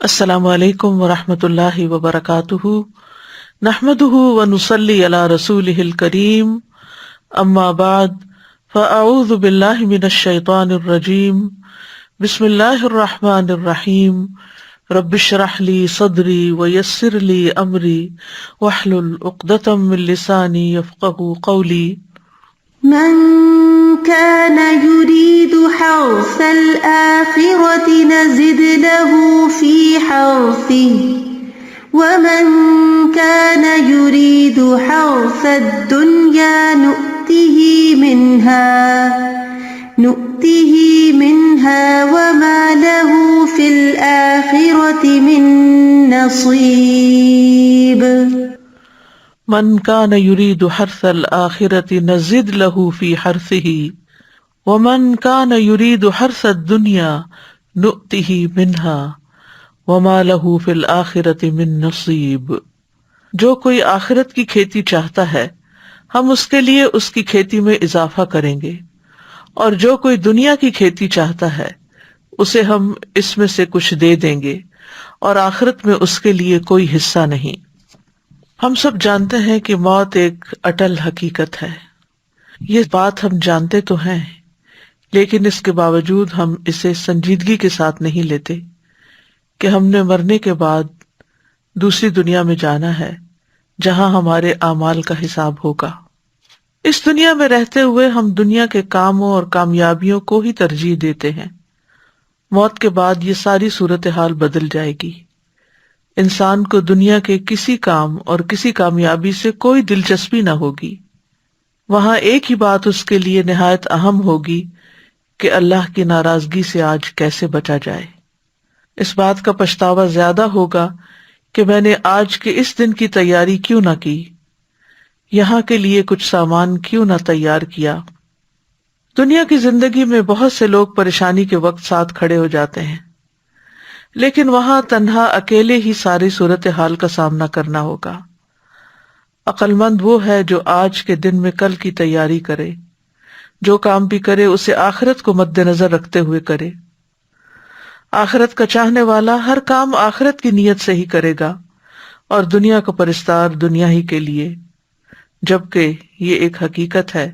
السلام علیکم ورحمۃ اللہ وبرکاتہ، نحمدہ ونصلی علی رسولہ الکریم، اما بعد فاعوذ باللہ من الشیطان الرجیم، بسم اللہ الرحمن الرحیم، رب اشرح لی صدری ویسر لی امری واحلل عقدۃ من لسانی یفقہوا قولی۔ من كان يريد حرث الآخرة نزد له في حرثه ومن كان يريد حرث الدنيا نؤته منها وما له في الآخرة من نصيب۔ من کان یرید حرث الآخرۃ نزد له فی حرثہ ومن کان یرید حرث الدنیا نؤتہ منہا وما لہ فی الآخرۃ من نصیب۔ جو کوئی آخرت کی کھیتی چاہتا ہے ہم اس کے لیے اس کی کھیتی میں اضافہ کریں گے، اور جو کوئی دنیا کی کھیتی چاہتا ہے اسے ہم اس میں سے کچھ دے دیں گے، اور آخرت میں اس کے لیے کوئی حصہ نہیں۔ ہم سب جانتے ہیں کہ موت ایک اٹل حقیقت ہے، یہ بات ہم جانتے تو ہیں، لیکن اس کے باوجود ہم اسے سنجیدگی کے ساتھ نہیں لیتے کہ ہم نے مرنے کے بعد دوسری دنیا میں جانا ہے جہاں ہمارے اعمال کا حساب ہوگا۔ اس دنیا میں رہتے ہوئے ہم دنیا کے کاموں اور کامیابیوں کو ہی ترجیح دیتے ہیں، موت کے بعد یہ ساری صورتحال بدل جائے گی۔ انسان کو دنیا کے کسی کام اور کسی کامیابی سے کوئی دلچسپی نہ ہوگی، وہاں ایک ہی بات اس کے لیے نہایت اہم ہوگی کہ اللہ کی ناراضگی سے آج کیسے بچا جائے۔ اس بات کا پچھتاوا زیادہ ہوگا کہ میں نے آج کے اس دن کی تیاری کیوں نہ کی، یہاں کے لیے کچھ سامان کیوں نہ تیار کیا۔ دنیا کی زندگی میں بہت سے لوگ پریشانی کے وقت ساتھ کھڑے ہو جاتے ہیں، لیکن وہاں تنہا اکیلے ہی ساری صورتحال کا سامنا کرنا ہوگا۔ عقل مند وہ ہے جو آج کے دن میں کل کی تیاری کرے، جو کام بھی کرے اسے آخرت کو مد نظر رکھتے ہوئے کرے۔ آخرت کا چاہنے والا ہر کام آخرت کی نیت سے ہی کرے گا، اور دنیا کا پرستار دنیا ہی کے لیے، جبکہ یہ ایک حقیقت ہے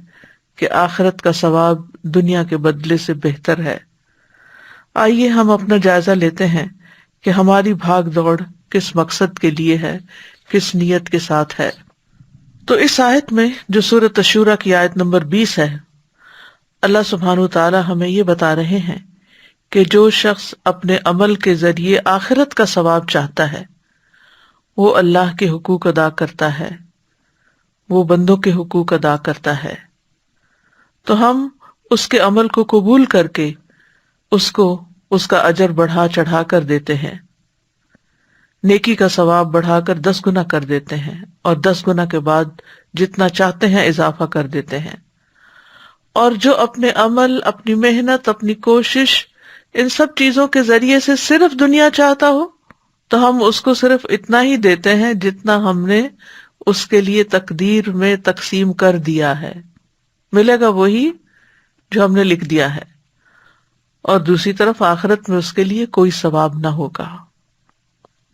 کہ آخرت کا ثواب دنیا کے بدلے سے بہتر ہے۔ آئیے ہم اپنا جائزہ لیتے ہیں کہ ہماری بھاگ دوڑ کس مقصد کے لیے ہے، کس نیت کے ساتھ ہے۔ تو اس آیت میں جو سورۃ الشورى کی آیت نمبر 20 ہے، اللہ سبحانہ وتعالی ہمیں یہ بتا رہے ہیں کہ جو شخص اپنے عمل کے ذریعے آخرت کا ثواب چاہتا ہے وہ اللہ کے حقوق ادا کرتا ہے، وہ بندوں کے حقوق ادا کرتا ہے، تو ہم اس کے عمل کو قبول کر کے اس کو اس کا اجر بڑھا چڑھا کر دیتے ہیں، نیکی کا ثواب بڑھا کر 10 گنا کر دیتے ہیں، اور 10 گنا کے بعد جتنا چاہتے ہیں اضافہ کر دیتے ہیں۔ اور جو اپنے عمل، اپنی محنت، اپنی کوشش، ان سب چیزوں کے ذریعے سے صرف دنیا چاہتا ہو تو ہم اس کو صرف اتنا ہی دیتے ہیں جتنا ہم نے اس کے لیے تقدیر میں تقسیم کر دیا ہے، ملے گا وہی جو ہم نے لکھ دیا ہے، اور دوسری طرف آخرت میں اس کے لیے کوئی ثواب نہ ہوگا۔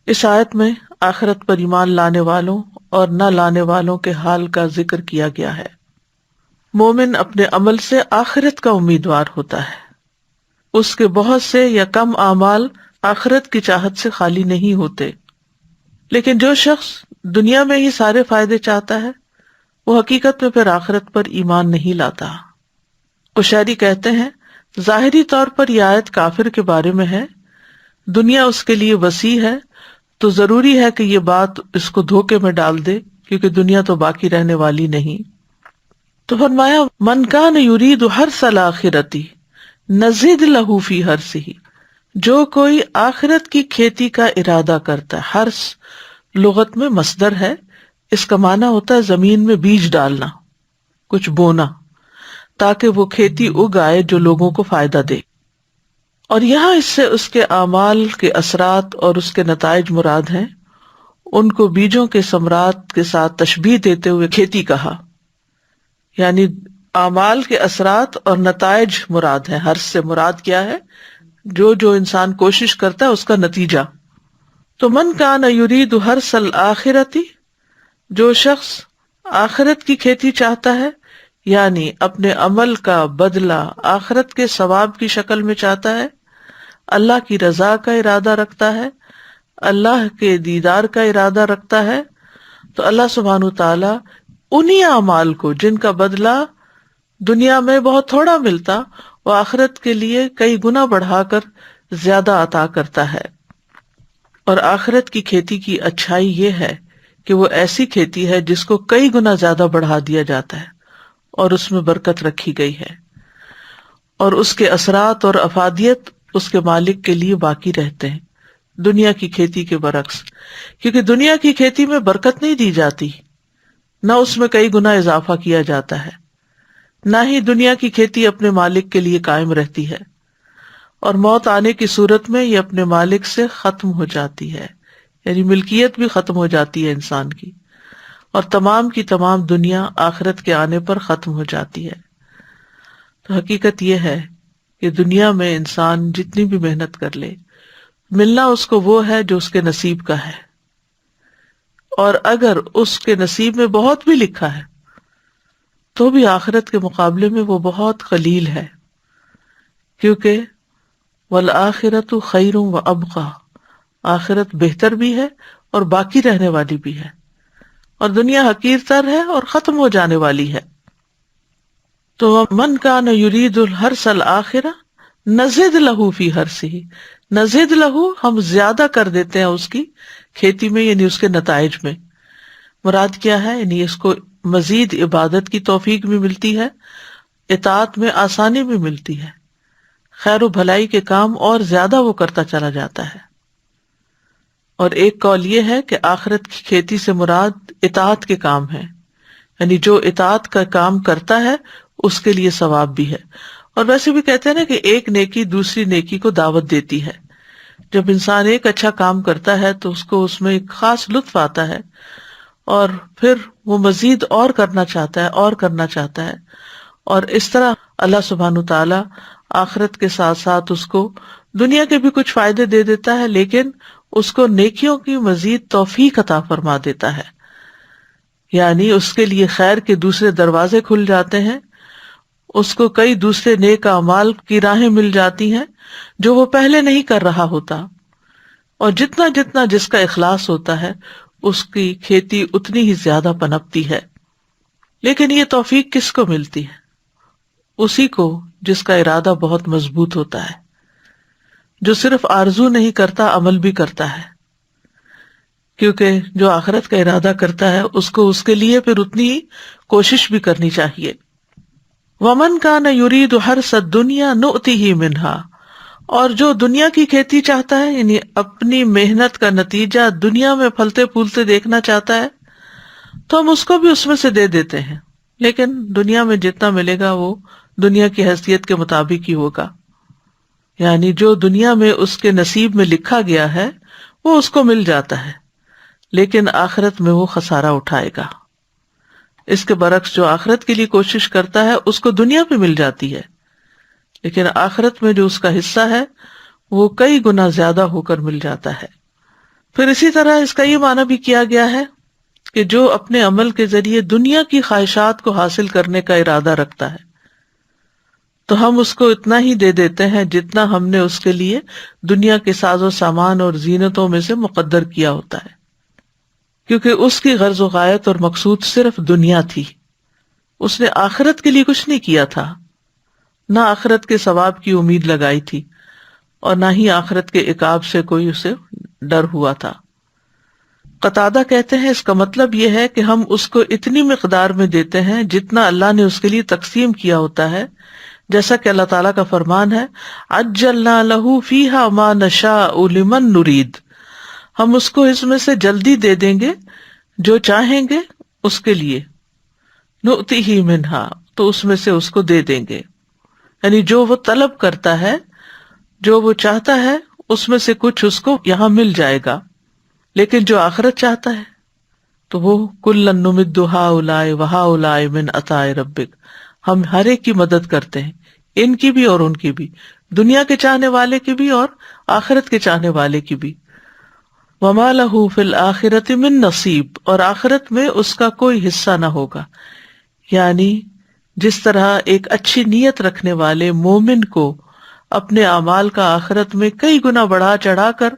اس آیت میں آخرت پر ایمان لانے والوں اور نہ لانے والوں کے حال کا ذکر کیا گیا ہے۔ مومن اپنے عمل سے آخرت کا امیدوار ہوتا ہے، اس کے بہت سے یا کم اعمال آخرت کی چاہت سے خالی نہیں ہوتے، لیکن جو شخص دنیا میں ہی سارے فائدے چاہتا ہے وہ حقیقت میں پھر آخرت پر ایمان نہیں لاتا۔ قشیری کہتے ہیں ظاہری طور پر یہ آیت کافر کے بارے میں ہے، دنیا اس کے لیے وسیع ہے تو ضروری ہے کہ یہ بات اس کو دھوکے میں ڈال دے، کیونکہ دنیا تو باقی رہنے والی نہیں۔ تو فرمایا من کان یرید حرث الآخرۃ نزد لہ فی حرثہ، جو کوئی آخرت کی کھیتی کا ارادہ کرتا ہے۔ حرث لغت میں مصدر ہے، اس کا معنی ہوتا ہے زمین میں بیج ڈالنا، کچھ بونا، تاکہ وہ کھیتی اگائے جو لوگوں کو فائدہ دے۔ اور یہاں اس سے اس کے اعمال کے اثرات اور اس کے نتائج مراد ہیں، ان کو بیجوں کے ثمرات کے ساتھ تشبیہ دیتے ہوئے کھیتی کہا، یعنی اعمال کے اثرات اور نتائج مراد ہیں۔ حرث سے مراد کیا ہے؟ جو انسان کوشش کرتا ہے اس کا نتیجہ۔ تو من کان یرید حرث الآخرۃ، جو شخص آخرت کی کھیتی چاہتا ہے، یعنی اپنے عمل کا بدلہ آخرت کے ثواب کی شکل میں چاہتا ہے، اللہ کی رضا کا ارادہ رکھتا ہے، اللہ کے دیدار کا ارادہ رکھتا ہے، تو اللہ سبحانہ تعالیٰ انہی اعمال کو جن کا بدلہ دنیا میں بہت تھوڑا ملتا، وہ آخرت کے لیے کئی گنا بڑھا کر زیادہ عطا کرتا ہے۔ اور آخرت کی کھیتی کی اچھائی یہ ہے کہ وہ ایسی کھیتی ہے جس کو کئی گنا زیادہ بڑھا دیا جاتا ہے اور اس میں برکت رکھی گئی ہے، اور اس کے اثرات اور افادیت اس کے مالک کے لیے باقی رہتے ہیں، دنیا کی کھیتی کے برعکس۔ کیونکہ دنیا کی کھیتی میں برکت نہیں دی جاتی، نہ اس میں کئی گنا اضافہ کیا جاتا ہے، نہ ہی دنیا کی کھیتی اپنے مالک کے لیے قائم رہتی ہے، اور موت آنے کی صورت میں یہ اپنے مالک سے ختم ہو جاتی ہے، یعنی ملکیت بھی ختم ہو جاتی ہے انسان کی، اور تمام کی تمام دنیا آخرت کے آنے پر ختم ہو جاتی ہے۔ تو حقیقت یہ ہے کہ دنیا میں انسان جتنی بھی محنت کر لے، ملنا اس کو وہ ہے جو اس کے نصیب کا ہے، اور اگر اس کے نصیب میں بہت بھی لکھا ہے تو بھی آخرت کے مقابلے میں وہ بہت قلیل ہے، کیونکہ والآخرۃ خیر وابقیٰ، آخرت بہتر بھی ہے اور باقی رہنے والی بھی ہے، اور دنیا حقیر تر ہے اور ختم ہو جانے والی ہے۔ تو من کان یرید الحرث الآخرہ نزد لہ فی حرثہ، نزد لہ ہم زیادہ کر دیتے ہیں اس کی کھیتی میں، یعنی اس کے نتائج میں۔ مراد کیا ہے؟ یعنی اس کو مزید عبادت کی توفیق بھی ملتی ہے، اطاعت میں آسانی بھی ملتی ہے، خیر و بھلائی کے کام اور زیادہ وہ کرتا چلا جاتا ہے۔ اور ایک قول یہ ہے کہ آخرت کی کھیتی سے مراد اطاعت کے کام ہے، یعنی جو اطاعت کا کام کرتا ہے اس کے لیے ثواب بھی ہے۔ اور ویسے بھی کہتے ہیں نا کہ ایک نیکی دوسری نیکی کو دعوت دیتی ہے۔ جب انسان ایک اچھا کام کرتا ہے تو اس کو اس میں ایک خاص لطف آتا ہے، اور پھر وہ مزید اور کرنا چاہتا ہے اور کرنا چاہتا ہے، اور اس طرح اللہ سبحانہ تعالی آخرت کے ساتھ ساتھ اس کو دنیا کے بھی کچھ فائدے دے دیتا ہے، لیکن اس کو نیکیوں کی مزید توفیق عطا فرما دیتا ہے، یعنی اس کے لیے خیر کے دوسرے دروازے کھل جاتے ہیں، اس کو کئی دوسرے نیک اعمال کی راہیں مل جاتی ہیں جو وہ پہلے نہیں کر رہا ہوتا، اور جتنا جتنا جس کا اخلاص ہوتا ہے اس کی کھیتی اتنی ہی زیادہ پنپتی ہے۔ لیکن یہ توفیق کس کو ملتی ہے؟ اسی کو جس کا ارادہ بہت مضبوط ہوتا ہے، جو صرف آرزو نہیں کرتا، عمل بھی کرتا ہے، کیونکہ جو آخرت کا ارادہ کرتا ہے اس کو اس کے لیے پھر اتنی ہی کوشش بھی کرنی چاہیے۔ وَمَنْ كَانَ يُرِيدُ حَرْثَ الدُّنْيَا نُؤْتِهِ مِنْهَا، اور جو دنیا کی کھیتی چاہتا ہے، یعنی اپنی محنت کا نتیجہ دنیا میں پھلتے پھولتے دیکھنا چاہتا ہے، تو ہم اس کو بھی اس میں سے دے دیتے ہیں، لیکن دنیا میں جتنا ملے گا وہ دنیا کی حیثیت کے مطابق ہی ہوگا، یعنی جو دنیا میں اس کے نصیب میں لکھا گیا ہے وہ اس کو مل جاتا ہے، لیکن آخرت میں وہ خسارہ اٹھائے گا۔ اس کے برعکس جو آخرت کے لیے کوشش کرتا ہے اس کو دنیا پہ مل جاتی ہے، لیکن آخرت میں جو اس کا حصہ ہے وہ کئی گنا زیادہ ہو کر مل جاتا ہے۔ پھر اسی طرح اس کا یہ معنی بھی کیا گیا ہے کہ جو اپنے عمل کے ذریعے دنیا کی خواہشات کو حاصل کرنے کا ارادہ رکھتا ہے تو ہم اس کو اتنا ہی دے دیتے ہیں جتنا ہم نے اس کے لیے دنیا کے ساز و سامان اور زینتوں میں سے مقدر کیا ہوتا ہے، کیونکہ اس کی غرض و غایت اور مقصود صرف دنیا تھی، اس نے آخرت کے لیے کچھ نہیں کیا تھا، نہ آخرت کے ثواب کی امید لگائی تھی، اور نہ ہی آخرت کے عقاب سے کوئی اسے ڈر ہوا تھا۔ قتادہ کہتے ہیں اس کا مطلب یہ ہے کہ ہم اس کو اتنی مقدار میں دیتے ہیں جتنا اللہ نے اس کے لیے تقسیم کیا ہوتا ہے، جیسا کہ اللہ تعالیٰ کا فرمان ہے عجلنا لہ فیہا ما نشاء لمن نرید، ہم اس کو اس میں سے جلدی دے دیں گے جو چاہیں گے اس کے لیے، نؤتیہ منہا، تو اس میں سے اس کو دے دیں گے، یعنی جو وہ طلب کرتا ہے، جو وہ چاہتا ہے اس میں سے کچھ اس کو یہاں مل جائے گا، لیکن جو آخرت چاہتا ہے تو وہ کلن نمد ہؤلاء وہؤلاء من عطاء ربک، ہم ہر ایک کی مدد کرتے ہیں، ان کی بھی اور ان کی بھی، دنیا کے چاہنے والے کی بھی اور آخرت کے چاہنے والے کی بھی۔ وما لہ فی الآخرۃ من نصیب، اور آخرت میں اس کا کوئی حصہ نہ ہوگا. یعنی جس طرح ایک اچھی نیت رکھنے والے مومن کو اپنے اعمال کا آخرت میں کئی گنا بڑھا چڑھا کر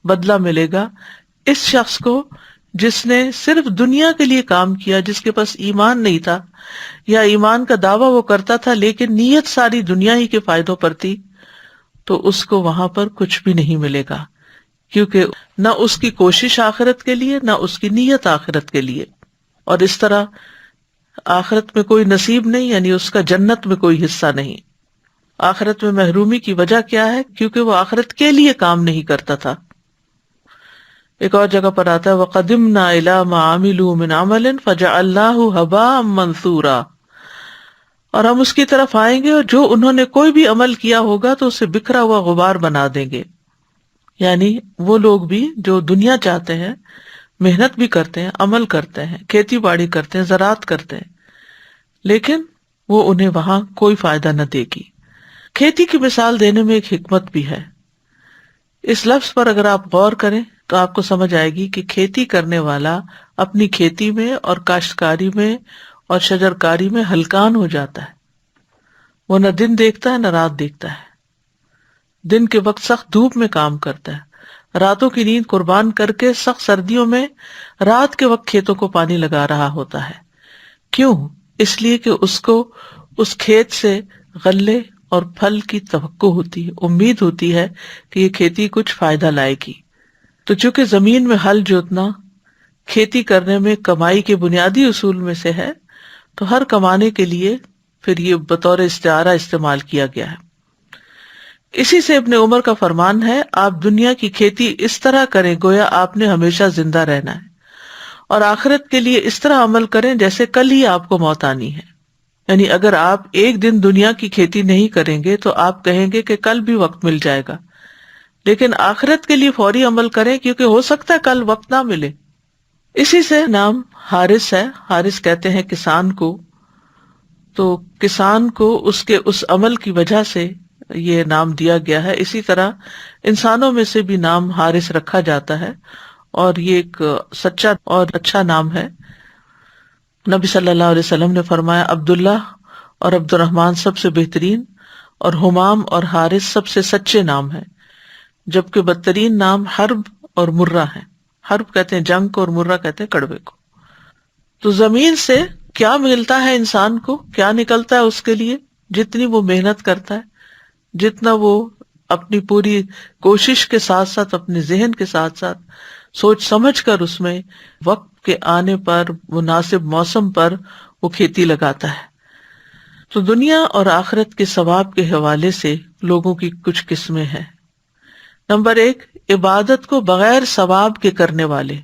بدلہ ملے گا، اس شخص کو جس نے صرف دنیا کے لیے کام کیا، جس کے پاس ایمان نہیں تھا یا ایمان کا دعویٰ وہ کرتا تھا لیکن نیت ساری دنیا ہی کے فائدوں پر تھی، تو اس کو وہاں پر کچھ بھی نہیں ملے گا، کیونکہ نہ اس کی کوشش آخرت کے لیے نہ اس کی نیت آخرت کے لیے. اور اس طرح آخرت میں کوئی نصیب نہیں، یعنی اس کا جنت میں کوئی حصہ نہیں. آخرت میں محرومی کی وجہ کیا ہے؟ کیونکہ وہ آخرت کے لیے کام نہیں کرتا تھا. ایک اور جگہ پر آتا ہے وَقَدِمْنَا إِلَىٰ مَا عَمِلُوا مِنْ عَمَلٍ فَجَعَلْنَاهُ هَبَاءً مَنْثُورًا، اور ہم اس کی طرف آئیں گے اور جو انہوں نے کوئی بھی عمل کیا ہوگا تو اسے بکھرا ہوا غبار بنا دیں گے. یعنی وہ لوگ بھی جو دنیا چاہتے ہیں، محنت بھی کرتے ہیں، عمل کرتے ہیں، کھیتی باڑی کرتے ہیں، زراعت کرتے ہیں، لیکن وہ انہیں وہاں کوئی فائدہ نہ دے گی. کھیتی کی مثال دینے میں ایک حکمت بھی ہے. اس لفظ پر اگر آپ غور کریں تو آپ کو سمجھ آئے گی کہ کھیتی کرنے والا اپنی کھیتی میں اور کاشتکاری میں اور شجرکاری میں ہلکان ہو جاتا ہے. وہ نہ دن دیکھتا ہے نہ رات دیکھتا ہے. دن کے وقت سخت دھوپ میں کام کرتا ہے، راتوں کی نیند قربان کر کے سخت سردیوں میں رات کے وقت کھیتوں کو پانی لگا رہا ہوتا ہے. کیوں؟ اس لیے کہ اس کو اس کھیت سے غلے اور پھل کی توقع ہوتی ہے، امید ہوتی ہے کہ یہ کھیتی کچھ فائدہ لائے گی. تو چونکہ زمین میں ہل جوتنا کھیتی کرنے میں کمائی کے بنیادی اصول میں سے ہے، تو ہر کمانے کے لیے پھر یہ بطور استعارہ استعمال کیا گیا ہے. اسی سے ابن عمر کا فرمان ہے، آپ دنیا کی کھیتی اس طرح کریں گویا آپ نے ہمیشہ زندہ رہنا ہے، اور آخرت کے لیے اس طرح عمل کریں جیسے کل ہی آپ کو موت آنی ہے. یعنی اگر آپ ایک دن دنیا کی کھیتی نہیں کریں گے تو آپ کہیں گے کہ کل بھی وقت مل جائے گا، لیکن آخرت کے لیے فوری عمل کریں کیونکہ ہو سکتا ہے کل وقت نہ ملے. اسی سے نام حارث ہے. حارث کہتے ہیں کسان کو، تو کسان کو اس کے اس عمل کی وجہ سے یہ نام دیا گیا ہے. اسی طرح انسانوں میں سے بھی نام حارث رکھا جاتا ہے، اور یہ ایک سچا اور اچھا نام ہے. نبی صلی اللہ علیہ وسلم نے فرمایا عبداللہ اور عبد الرحمن سب سے بہترین، اور حمام اور حارث سب سے سچے نام ہیں، جبکہ بدترین نام حرب اور مرہ ہیں. حرب کہتے ہیں جنگ کو اور مرہ کہتے ہیں کڑوے کو. تو زمین سے کیا ملتا ہے انسان کو، کیا نکلتا ہے اس کے لیے؟ جتنی وہ محنت کرتا ہے، جتنا وہ اپنی پوری کوشش کے ساتھ ساتھ اپنے ذہن کے ساتھ ساتھ سوچ سمجھ کر اس میں وقت کے آنے پر مناسب موسم پر وہ کھیتی لگاتا ہے. تو دنیا اور آخرت کے ثواب کے حوالے سے لوگوں کی کچھ قسمیں ہیں. نمبر 1، عبادت کو بغیر ثواب کے کرنے والے.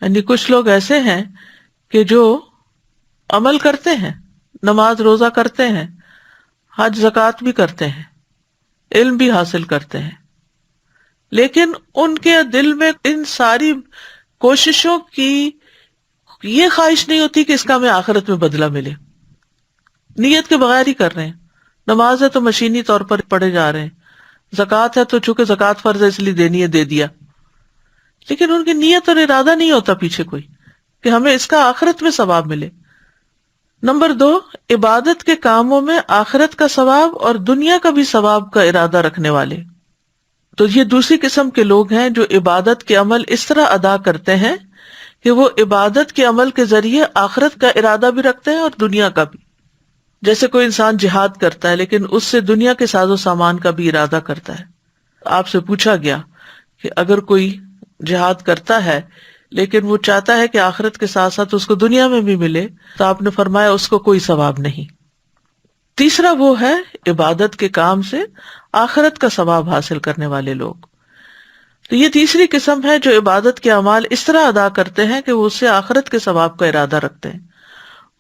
یعنی کچھ لوگ ایسے ہیں کہ جو عمل کرتے ہیں، نماز روزہ کرتے ہیں، حج زکوٰۃ بھی کرتے ہیں، علم بھی حاصل کرتے ہیں، لیکن ان کے دل میں ان ساری کوششوں کی یہ خواہش نہیں ہوتی کہ اس کا ہمیں آخرت میں بدلہ ملے. نیت کے بغیر ہی کر رہے ہیں. نماز ہے تو مشینی طور پر پڑھے جا رہے ہیں، زکوٰۃ ہے تو چونکہ زکوٰۃ فرض ہے اس لیے دینی ہے، دے دیا، لیکن ان کی نیت اور ارادہ نہیں ہوتا پیچھے کوئی کہ ہمیں اس کا آخرت میں ثواب ملے. نمبر 2، عبادت کے کاموں میں آخرت کا ثواب اور دنیا کا بھی ثواب کا ارادہ رکھنے والے. تو یہ دوسری قسم کے لوگ ہیں جو عبادت کے عمل اس طرح ادا کرتے ہیں کہ وہ عبادت کے عمل کے ذریعے آخرت کا ارادہ بھی رکھتے ہیں اور دنیا کا بھی. جیسے کوئی انسان جہاد کرتا ہے لیکن اس سے دنیا کے ساز و سامان کا بھی ارادہ کرتا ہے. آپ سے پوچھا گیا کہ اگر کوئی جہاد کرتا ہے لیکن وہ چاہتا ہے کہ آخرت کے ساتھ ساتھ اس کو دنیا میں بھی ملے، تو آپ نے فرمایا اس کو کوئی ثواب نہیں. تیسرا وہ ہے عبادت کے کام سے آخرت کا ثواب حاصل کرنے والے لوگ. تو یہ تیسری قسم ہے جو عبادت کے اعمال اس طرح ادا کرتے ہیں کہ وہ اس سے آخرت کے ثواب کا ارادہ رکھتے ہیں،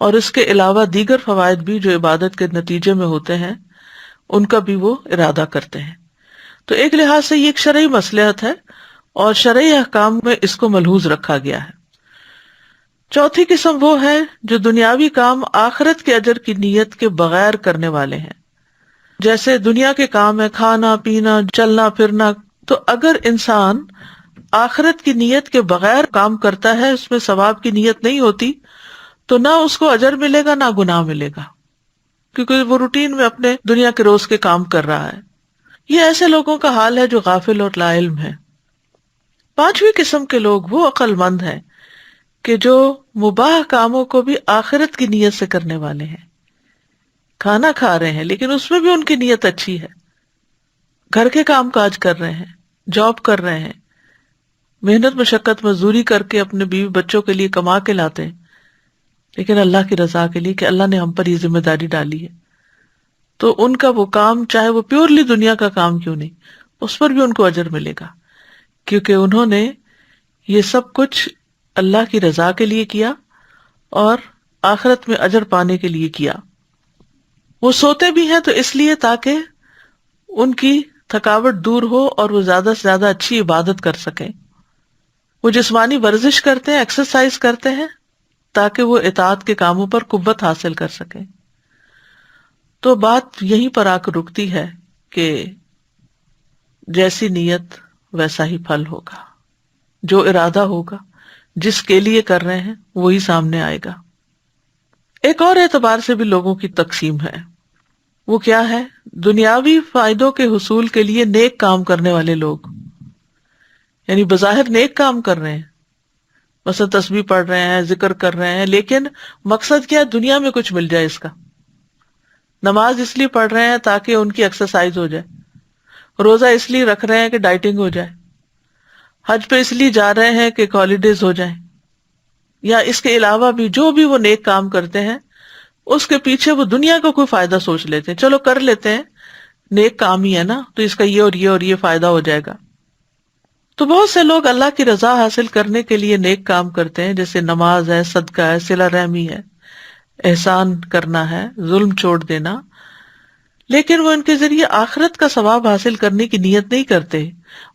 اور اس کے علاوہ دیگر فوائد بھی جو عبادت کے نتیجے میں ہوتے ہیں ان کا بھی وہ ارادہ کرتے ہیں. تو ایک لحاظ سے یہ ایک شرعی مصلحت ہے اور شرعی احکام میں اس کو ملحوظ رکھا گیا ہے. چوتھی قسم وہ ہے جو دنیاوی کام آخرت کے اجر کی نیت کے بغیر کرنے والے ہیں. جیسے دنیا کے کام ہے کھانا پینا چلنا پھرنا، تو اگر انسان آخرت کی نیت کے بغیر کام کرتا ہے، اس میں ثواب کی نیت نہیں ہوتی، تو نہ اس کو اجر ملے گا نہ گناہ ملے گا، کیونکہ وہ روٹین میں اپنے دنیا کے روز کے کام کر رہا ہے۔ یہ ایسے لوگوں کا حال ہے جو غافل اور لا علم ہے۔ پانچویں قسم کے لوگ وہ عقل مند ہیں کہ جو مباح کاموں کو بھی آخرت کی نیت سے کرنے والے ہیں۔ کھانا کھا رہے ہیں لیکن اس میں بھی ان کی نیت اچھی ہے، گھر کے کام کاج کر رہے ہیں، جاب کر رہے ہیں، محنت مشقت مزدوری کر کے اپنے بیوی بچوں کے لیے کما کے لاتے ہیں، لیکن اللہ کی رضا کے لیے کہ اللہ نے ہم پر یہ ذمہ داری ڈالی ہے، تو ان کا وہ کام چاہے وہ پیورلی دنیا کا کام کیوں نہیں، اس پر بھی ان کو اجر ملے گا، کیونکہ انہوں نے یہ سب کچھ اللہ کی رضا کے لیے کیا اور آخرت میں اجر پانے کے لیے کیا۔ وہ سوتے بھی ہیں تو اس لیے تاکہ ان کی تھکاوٹ دور ہو اور وہ زیادہ سے زیادہ اچھی عبادت کر سکیں۔ وہ جسمانی ورزش کرتے ہیں، ایکسرسائز کرتے ہیں تاکہ وہ اطاعت کے کاموں پر قوت حاصل کر سکیں۔ تو بات یہیں پر آ کر رکتی ہے کہ جیسی نیت ویسا ہی پھل ہوگا، جو ارادہ ہوگا، جس کے لیے کر رہے ہیں وہی سامنے آئے گا۔ ایک اور اعتبار سے بھی لوگوں کی تقسیم ہے، وہ کیا ہے؟ دنیاوی فائدوں کے حصول کے لیے نیک کام کرنے والے لوگ، یعنی بظاہر نیک کام کر رہے ہیں، مثلا تسبیح پڑھ رہے ہیں، ذکر کر رہے ہیں، لیکن مقصد کیا ہے؟ دنیا میں کچھ مل جائے اس کا۔ نماز اس لیے پڑھ رہے ہیں تاکہ ان کی ایکسرسائز ہو جائے، روزہ اس لیے رکھ رہے ہیں کہ ڈائٹنگ ہو جائے، حج پہ اس لیے جا رہے ہیں کہ ہالیڈیز ہو جائیں، یا اس کے علاوہ بھی جو بھی وہ نیک کام کرتے ہیں اس کے پیچھے وہ دنیا کا کوئی فائدہ سوچ لیتے ہیں، چلو کر لیتے ہیں، نیک کام ہی ہے نا، تو اس کا یہ اور یہ اور یہ فائدہ ہو جائے گا۔ تو بہت سے لوگ اللہ کی رضا حاصل کرنے کے لیے نیک کام کرتے ہیں، جیسے نماز ہے، صدقہ ہے، صلہ رحمی ہے، احسان کرنا ہے، ظلم چھوڑ دینا، لیکن وہ ان کے ذریعے آخرت کا ثواب حاصل کرنے کی نیت نہیں کرتے،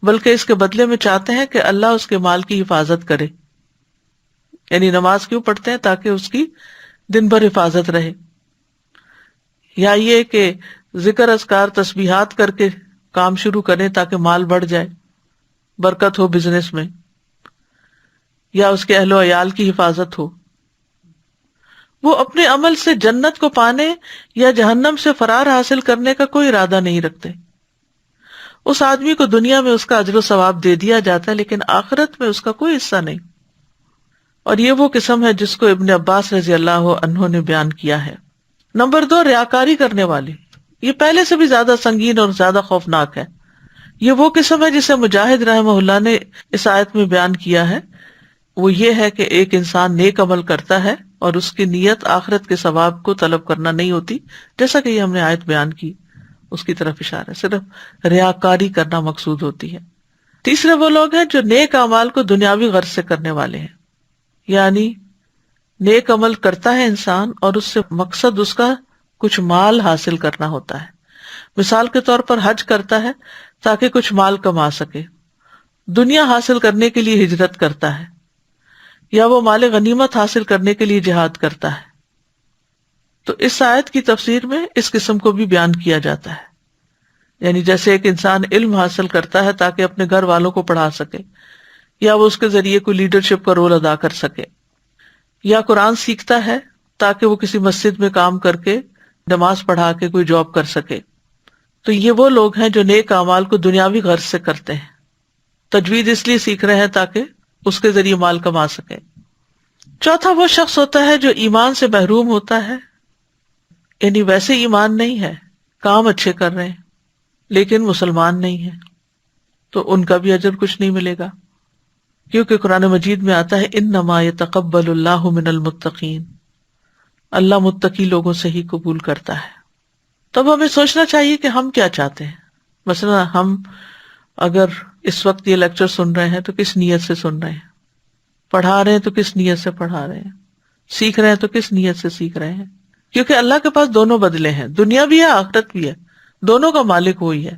بلکہ اس کے بدلے میں چاہتے ہیں کہ اللہ اس کے مال کی حفاظت کرے۔ یعنی نماز کیوں پڑھتے ہیں؟ تاکہ اس کی دن بھر حفاظت رہے، یا یہ کہ ذکر اذکار تسبیحات کر کے کام شروع کریں تاکہ مال بڑھ جائے، برکت ہو بزنس میں، یا اس کے اہل و عیال کی حفاظت ہو۔ وہ اپنے عمل سے جنت کو پانے یا جہنم سے فرار حاصل کرنے کا کوئی ارادہ نہیں رکھتے۔ اس آدمی کو دنیا میں اس کا اجر و ثواب دے دیا جاتا ہے، لیکن آخرت میں اس کا کوئی حصہ نہیں۔ اور یہ وہ قسم ہے جس کو ابن عباس رضی اللہ عنہ نے بیان کیا ہے۔ نمبر 2، ریاکاری کرنے والے، یہ پہلے سے بھی زیادہ سنگین اور زیادہ خوفناک ہے۔ یہ وہ قسم ہے جسے مجاہد رحمہ اللہ نے اس آیت میں بیان کیا ہے۔ وہ یہ ہے کہ ایک انسان نیک عمل کرتا ہے اور اس کی نیت آخرت کے ثواب کو طلب کرنا نہیں ہوتی، جیسا کہ یہ ہم نے آیت بیان کی، اس کی طرف اشارہ ہے، صرف ریاکاری کرنا مقصود ہوتی ہے۔ تیسرے وہ لوگ ہیں جو نیک اعمال کو دنیاوی غرض سے کرنے والے ہیں، یعنی نیک عمل کرتا ہے انسان اور اس سے مقصد اس کا کچھ مال حاصل کرنا ہوتا ہے۔ مثال کے طور پر حج کرتا ہے تاکہ کچھ مال کما سکے، دنیا حاصل کرنے کے لیے ہجرت کرتا ہے، یا وہ مال غنیمت حاصل کرنے کے لیے جہاد کرتا ہے۔ تو اس آیت کی تفسیر میں اس قسم کو بھی بیان کیا جاتا ہے، یعنی جیسے ایک انسان علم حاصل کرتا ہے تاکہ اپنے گھر والوں کو پڑھا سکے، یا وہ اس کے ذریعے کوئی لیڈرشپ کا رول ادا کر سکے، یا قرآن سیکھتا ہے تاکہ وہ کسی مسجد میں کام کر کے نماز پڑھا کے کوئی جاب کر سکے۔ تو یہ وہ لوگ ہیں جو نیک اعمال کو دنیاوی غرض سے کرتے ہیں۔ تجوید اس لیے سیکھ رہے ہیں تاکہ اس کے ذریعے مال کما سکے۔ چوتھا وہ شخص ہوتا ہے جو ایمان سے محروم ہوتا ہے، یعنی ویسے ایمان نہیں ہے، کام اچھے کر رہے ہیں لیکن مسلمان نہیں ہے، تو ان کا بھی اجر کچھ نہیں ملے گا، کیونکہ قرآن مجید میں آتا ہے انما یتقبل اللہ من المتقین، اللہ متقی لوگوں سے ہی قبول کرتا ہے۔ تب ہمیں سوچنا چاہیے کہ ہم کیا چاہتے ہیں۔ مثلا ہم اگر اس وقت یہ لیکچر سن رہے ہیں تو کس نیت سے سن رہے ہیں، پڑھا رہے ہیں تو کس نیت سے پڑھا رہے ہیں، سیکھ رہے ہیں تو کس نیت سے سیکھ رہے ہیں، کیونکہ اللہ کے پاس دونوں بدلے ہیں، دنیا بھی ہے، آخرت بھی ہے، دونوں کا مالک وہی ہے۔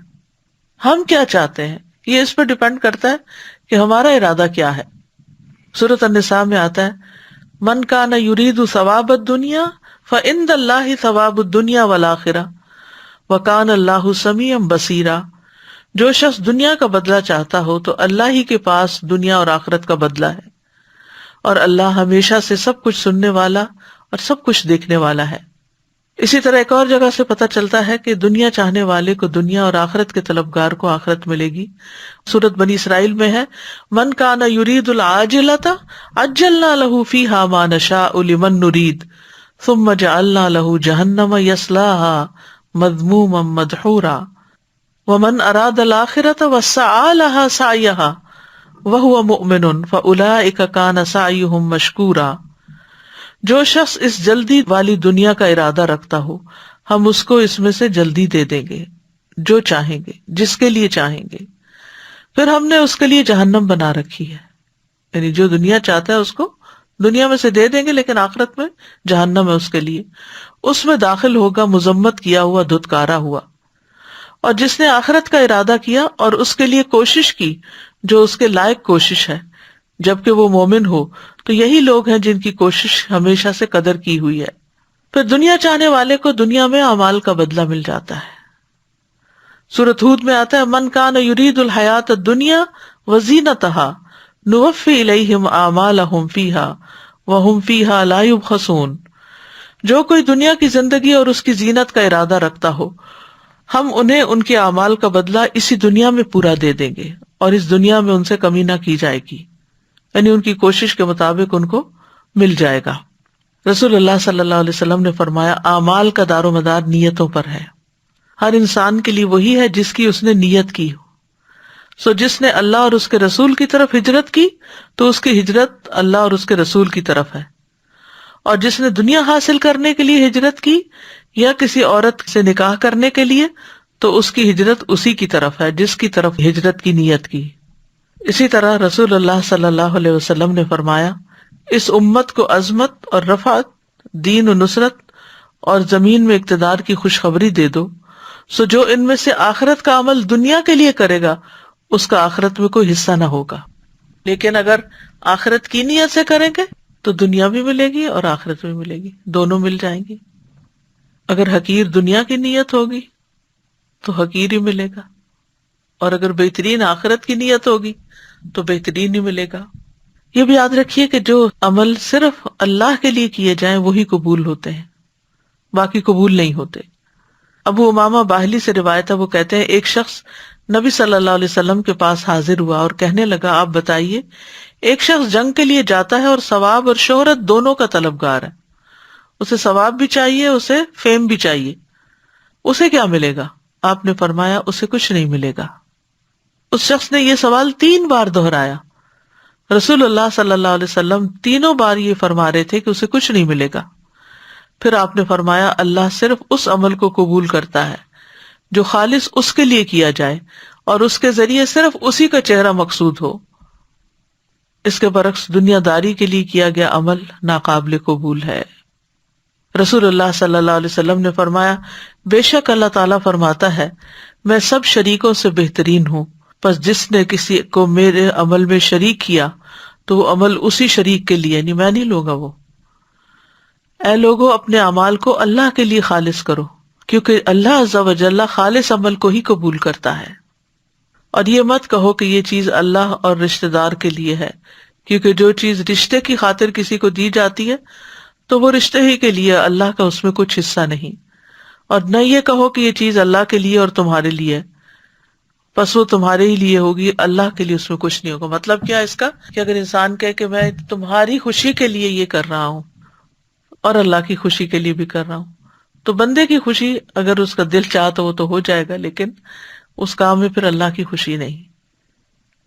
ہم کیا چاہتے ہیں یہ اس پہ ڈیپینڈ کرتا ہے کہ ہمارا ارادہ کیا ہے۔ سورۃ النساء میں آتا ہے من کان یرید ثواب الدنیا فعند اللہ ثواب الدنیا والآخرہ وکان اللہ سمیعا بصیرا، جو شخص دنیا کا بدلہ چاہتا ہو تو اللہ ہی کے پاس دنیا اور آخرت کا بدلہ ہے، اور اللہ ہمیشہ سے سب کچھ سننے والا اور سب کچھ دیکھنے والا ہے۔ اسی طرح ایک اور جگہ سے پتہ چلتا ہے کہ دنیا چاہنے والے کو دنیا اور آخرت کے طلبگار کو آخرت ملے گی۔ سورۃ بنی اسرائیل میں ہے، من کان یرید العاجلۃ عجلنا له فیہا ما نشاء لمن نرید ثم جعلنا له جہنم یصلاها مذموما مدحورا ومن اراد الآخرۃ وسعى لها سعیها وهو مؤمن فاولئک کان سعیہم مشکورا۔ جو شخص اس جلدی والی دنیا کا ارادہ رکھتا ہو ہم اس کو اس میں سے جلدی دے دیں گے، جو چاہیں گے، جس کے لیے چاہیں گے۔ پھر ہم نے اس کے لیے جہنم بنا رکھی ہے، یعنی جو دنیا چاہتا ہے اس کو دنیا میں سے دے دیں گے، لیکن آخرت میں جہنم ہے اس کے لیے، اس میں داخل ہوگا مذمت کیا ہوا، دھتکارا ہوا۔ اور جس نے آخرت کا ارادہ کیا اور اس کے لیے کوشش کی جو اس کے لائق کوشش ہے، جبکہ وہ مومن ہو، تو یہی لوگ ہیں جن کی کوشش ہمیشہ سے قدر کی ہوئی ہے۔ پھر دنیا چاہنے والے کو دنیا میں اعمال کا بدلہ مل جاتا ہے۔ سورۃ ہود میں آتا ہے، من کان یرید الحیات الدنیا وزینتها نوفی الیہم اعمالہم فیہا وہم فیہا لا یبخسون۔ جو کوئی دنیا کی زندگی اور اس کی زینت کا ارادہ رکھتا ہو ہم انہیں ان کے اعمال کا بدلہ اسی دنیا میں پورا دے دیں گے اور اس دنیا میں ان سے کمی نہ کی جائے گی، یعنی ان کی کوشش کے مطابق ان کو مل جائے گا۔ رسول اللہ صلی اللہ علیہ وسلم نے فرمایا، اعمال کا دار و مدار نیتوں پر ہے۔ ہر انسان کے لیے وہی ہے جس کی اس نے نیت کی ہو۔ جس نے اللہ اور اس کے رسول کی طرف ہجرت کی تو اس کی ہجرت اللہ اور اس کے رسول کی طرف ہے، اور جس نے دنیا حاصل کرنے کے لیے ہجرت کی یا کسی عورت سے نکاح کرنے کے لیے تو اس کی ہجرت اسی کی طرف ہے جس کی طرف ہجرت کی نیت کی۔ اسی طرح رسول اللہ صلی اللہ علیہ وسلم نے فرمایا، اس امت کو عظمت اور رفعت، دین و نصرت اور زمین میں اقتدار کی خوشخبری دے دو، سو جو ان میں سے آخرت کا عمل دنیا کے لیے کرے گا اس کا آخرت میں کوئی حصہ نہ ہوگا، لیکن اگر آخرت کی نیت سے کریں گے تو دنیا بھی ملے گی اور آخرت بھی ملے گی، دونوں مل جائیں گی۔ اگر حقیر دنیا کی نیت ہوگی تو حقیر ہی ملے گا، اور اگر بہترین آخرت کی نیت ہوگی تو بہترین ہی ملے گا۔ یہ بھی یاد رکھیے کہ جو عمل صرف اللہ کے لیے کیے جائیں وہی قبول ہوتے ہیں، باقی قبول نہیں ہوتے۔ ابو امامہ باہلی سے روایت ہے، وہ کہتے ہیں ایک شخص نبی صلی اللہ علیہ وسلم کے پاس حاضر ہوا اور کہنے لگا، آپ بتائیے، ایک شخص جنگ کے لیے جاتا ہے اور ثواب اور شہرت دونوں کا طلبگار ہے، اسے ثواب بھی چاہیے، اسے فیم بھی چاہیے، اسے کیا ملے گا؟ آپ نے فرمایا، اسے کچھ نہیں ملے گا۔ اس شخص نے یہ سوال 3 بار دہرایا۔ رسول اللہ صلی اللہ علیہ وسلم تینوں بار یہ فرما رہے تھے کہ اسے کچھ نہیں ملے گا۔ پھر آپ نے فرمایا، اللہ صرف اس عمل کو قبول کرتا ہے جو خالص اس کے لیے کیا جائے اور اس کے ذریعے صرف اسی کا چہرہ مقصود ہو۔ اس کے برعکس دنیا داری کے لیے کیا گیا عمل ناقابل قبول ہے۔ رسول اللہ صلی اللہ علیہ وسلم نے فرمایا، بے شک اللہ تعالیٰ فرماتا ہے، میں سب شریکوں سے بہترین ہوں، پس جس نے کسی کو میرے عمل میں شریک کیا تو وہ عمل اسی شریک کے لیے، یعنی میں نہیں لوں گا وہ۔ اے لوگو، اپنے اعمال کو اللہ کے لیے خالص کرو، کیونکہ اللہ عز و جل خالص عمل کو ہی قبول کرتا ہے۔ اور یہ مت کہو کہ یہ چیز اللہ اور رشتہ دار کے لیے ہے، کیونکہ جو چیز رشتے کی خاطر کسی کو دی جاتی ہے تو وہ رشتے ہی کے لیے، اللہ کا اس میں کچھ حصہ نہیں۔ اور نہ یہ کہو کہ یہ چیز اللہ کے لیے اور تمہارے لیے ہے، پس وہ تمہارے ہی لیے ہوگی، اللہ کے لیے اس میں کچھ نہیں ہوگا۔ مطلب کیا اس کا کہ اگر انسان کہے کہ میں تمہاری خوشی کے لیے یہ کر رہا ہوں اور اللہ کی خوشی کے لیے بھی کر رہا ہوں، تو بندے کی خوشی اگر اس کا دل چاہا تو وہ تو ہو جائے گا، لیکن اس کام میں پھر اللہ کی خوشی نہیں۔